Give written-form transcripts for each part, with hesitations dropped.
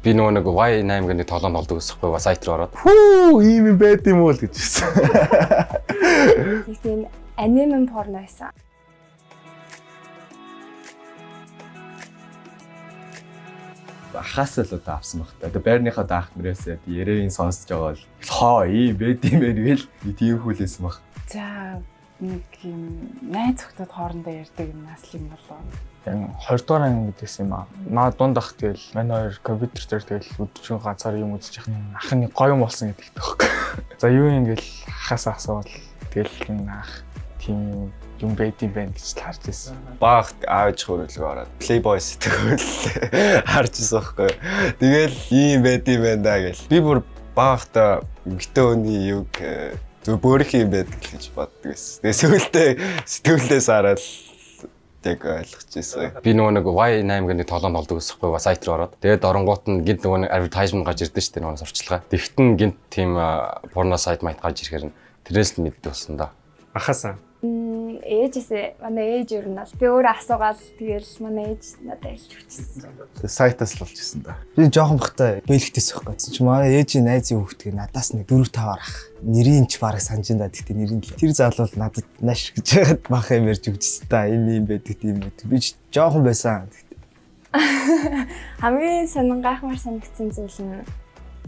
Би нөгөө нэг Y8 гэдэг тоглоом болдог гэсэхгүй бас сайт руу ороод. Хүү ийм юм байд юм уу л гэж хэлсэн. Нэг тийм аниме порно байсан. Ахаас л одоо авсан баг та. Байрныхаа даах нэрээсээ яриагийн сонсож байгаа бол хоо ийм байд юм байна гээл тийм хүлээсэн баг. За нэг юм найз зөвхөд хоорондоо ярьдаг юм наслын болоо. Яг 20 дугаар анги гэдээс юм аа. Наа дунд ах тэгэл мань хоёр компьютер дээр тэгэл өдөржин ганцаар юм үзэж яхад ах нь гоё юм болсон гэдэг тоххой. За юу ингээл ахаас асуувал тэгэл ах тийм юм байд юм байна гэж харж ирсэн. Багт аавч хөрөлгөө ороод Playboy сэтгэл харж ирсэн байхгүй. Тэгэл ийм байд юм байна да гэл. Би бүр багт эмгтэн хүний юг зөв бөөрөх юм байдаг гэж боддог байсан. Тэгээ сүүлдээ сэтгэлдээс хараад яг ойлгож ирсэн. Би нөгөө нэг Y8 гэдэг тоглоом болдог гэсэхгүй бас сайт руу ороод. Тэгээд оронгууд нь гинт нөгөө нэг advertisement гарч ирдэ шүү дээ нөгөө сурчлага. Тэгтэн гинт тийм порно сайт майт гарч ирэхээр тэрнээс л мэддэг болсон да. Ахаасаа. Ээжээсээ манай ээж юу нэ би өөрөө асуугаад тэгэл манай ээж надад хэлж өчсөн. Сайтаас л болж исэн да. Би жоохон бахтай бэлгтээс байхгүй. Чи манай ээжийн найзын хүүхдгээ надаас нэг 4-5 арах. Нэрийн ч бараг санаж энэ да гэхдээ нэрийн л. Тэр залуу надад нааш гэж яагаад бах юм ярьж өгчсөн та. Энэ юм байдаг тийм үү. Би ч жоохон байсан. Хамгийн сонин гайхамшиг санагдсан зүйл нь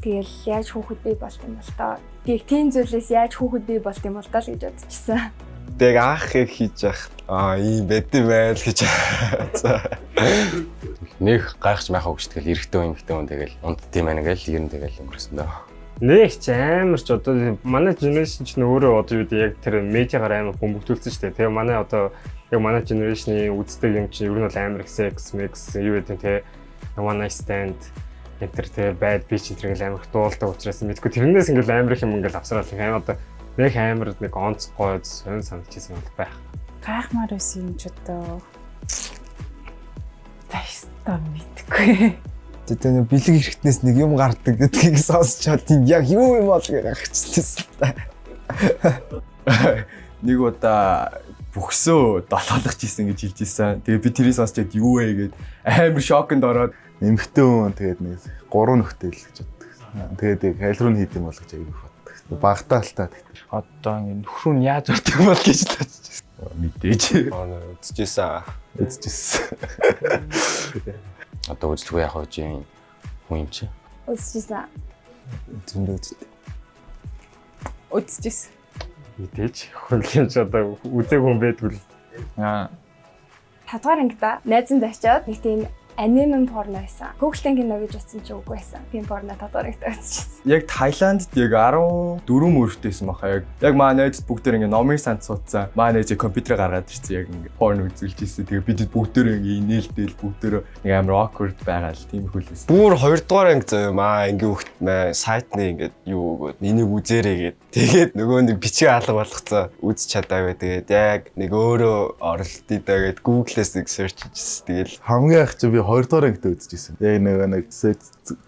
тэгэл яаж хүүхэд бий болт юм бол тоо. Тэг тийм зүйлээс яаж хүүхэд бий болт юм бол тоо л гэж бодчихсан. Тэг аах яг хийж яхад ийм байд юм байл гэж. Нэг гайхаж майхаа өгчтгэл эрэхтэй юмхтэй хүн тэгэл унтдсан байна гээл ер нь тэгэл өнгөрсөн дөө. Нэг ч амар ч одоо манай generation ч өөрөө одоо юу гэдэг яг тэр медиагаар амар бөмбөгдүүлсэн шүү дээ. Тэгээ манай одоо яг манай generation-ы үздэг юм чинь ер нь бол амар их sex mix юу гэдэг те one night stand энэ тэр bad bitch энэ ингээл амар их дуулдаг учраас мэдгүй тэрнээс ингээл амар их юм ингээл авсараад юм одоо нэг амар нэг онцгой сонь санагдчихсан юм байх. Гайхмаар байсан юм ч одоо тайстаа мэдгүй. Тэгээ нэг бэлэг хэрэгтнээс нэг юм гардаг гэдгийг сонсчоод яг юу юм бол гэж гахчихсан та. Нэг удаа бүхсөө долоолгож исэн гэж хэлж ирсэн. Тэгээ би тэрийг сонсчод юу вэ гэд амар шоконд ороод эмхтэн хүн тэгээд нэг 3 нөхтэй л гэж боддог. Тэгээд хайлруу хийх юм бол гэж аяг боддог. Багтаа л та. Одоо ингэ нөхрөө нь яаж ордог юм бол гэж бодчихсон. Мэдээж. Үзчихсэн. Одоо үзлгүй яах вэ чинь хүн юм чи. Үзчихсэн. Зөндөө үзтээ. Үзчихсэн. Мэдээж хөлгийн ч одоо үзег хүн байдгүй л. Татвар ангида найзанд очиод нэг тийм аниме порно байсан. Google-тэй кино гэж утсан чи үгүй байсан. Тийм порно татвар ангида үзчихсэн. Яг Таиландд яг 14 мөрөвтэйсэн баха. Яг манай найзд бүгдээр ингээ номыг санд суудсан. Манай найз компьютерээ гаргаад ирсэн яг ингээ порно үзүүлж ирсэн. Тэгээ бид бүгдээр ингээ инээлтэл бүгдээр нэг амар awkward байгаа л тийм хөлөөс. Бүр 2 дугаар анги заяа маа ингээ хөхт маа сайтны ингээ юу өгөөд энийг үзээрэй гэд. Тэгээд нөгөө нэг бичиг алга болгоцоо үзэж чадаагүй. Тэгээд яг нэг өөрөө оролттой даа гэд Google-ээс нэг search хийжсэн. Тэгэл Хамгийн их чи би 2 дугаар ангид үзчихсэн. Яг нэг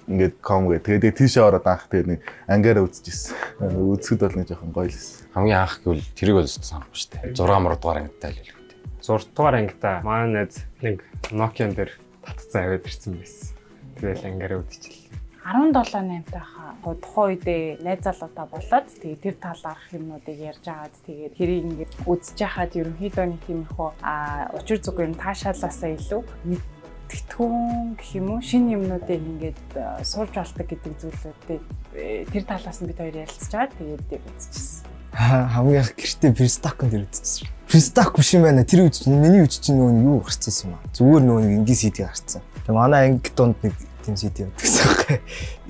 ингээд com гэ. Тэгээд тийшээ ороод анх тэгээд нэг ангиараа үзчихсэн. Үзэхэд бол нэг жоохон гоё л байсан. Хамгийн анх гэвэл тэрийг бол санахгүй шүү дээ. 6 дугаар ангитай л хэлээ. 6 дугаар ангида манай найз нэг Nokia-н дээр татцсан аваад ирсэн байсан. Тэгэл ангиараа үдчихлээ. 17-8 тайхаа тухайн үедээ найз залуутай болоод тэгээд тэр талаарх юмнуудыг ярьж агаад тэгээд хэрийг ингээд үзэж яхад ерөнхийдөө нэг тийм их учир зүг юм таашаалаасаа илүү мэдтгэн гэх юм уу шинэ юмнуудыг ингээд сурж болдог гэдэг зүйлүүдийг тэр талаас нь бид хоёр ярилцж байгаа тэгээд үзчихсэн. Хамгийн их гэртээ Перстакон дээр үзчихсэн. Перстак биш юм байна. Тэр үуч миний үуч чинь нөгөө юу гарцсан юм аа. Зүгээр нөгөө ингийн CD гарцсан. Тэгээ манай анги донд нэг тийм CD явдаг гэсэн.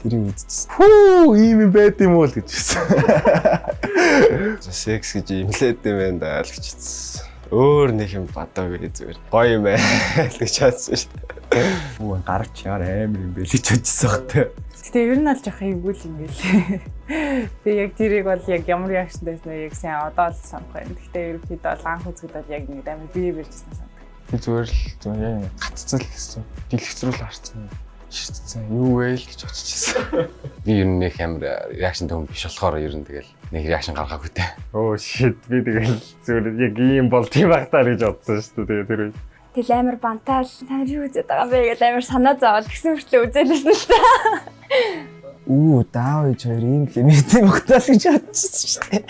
Тэрийг үзчихсэн. Хүү ийм юм байд юм уу л гэж хэлсэн. секс гэж имлээд юм байна даа л гэж хэлсэн. Өөр нэг юм бадаагүй зүгээр. Гоё юм байна л гэж хэлсэн шүү дээ. Хүү гарч яар амар юм бэ л гэж бодчихсон хөтэй. Гэтэ ер нь бол жоох эвгүй л юм гээл. Би яг тэрийг бол яг ямар реакшн байсан яг сайн одоо л санах байна. Гэтэ ерөнхийдөө бол анх үзэхэд бол яг нэг амар бие барьжсэн санагдав. Би зүгээр л яг гаццал гэсэн. Дэлгэцрүүл харцсан. Ширтсэн. Юу вэ л гэж очижсэн. Би ер нь нэг амар реакшн төм биш болохоор ер нь тэгэл нэг реакшн гаргаагүй дээ. Оо shit би тэгэл зүгээр яг ийм бол тийм багтаа гэж бодсон шүү дээ. Тэгээ тэр Тэгэл амар бантаал та юу үзээд байгаа юм бэ гэж амар санаа зовоод тэгсэн мөртлөө үзээлсэн л та. Даав ээж хоёр ийм л юм ийм багтаал гэж бодчихсон шүү дээ.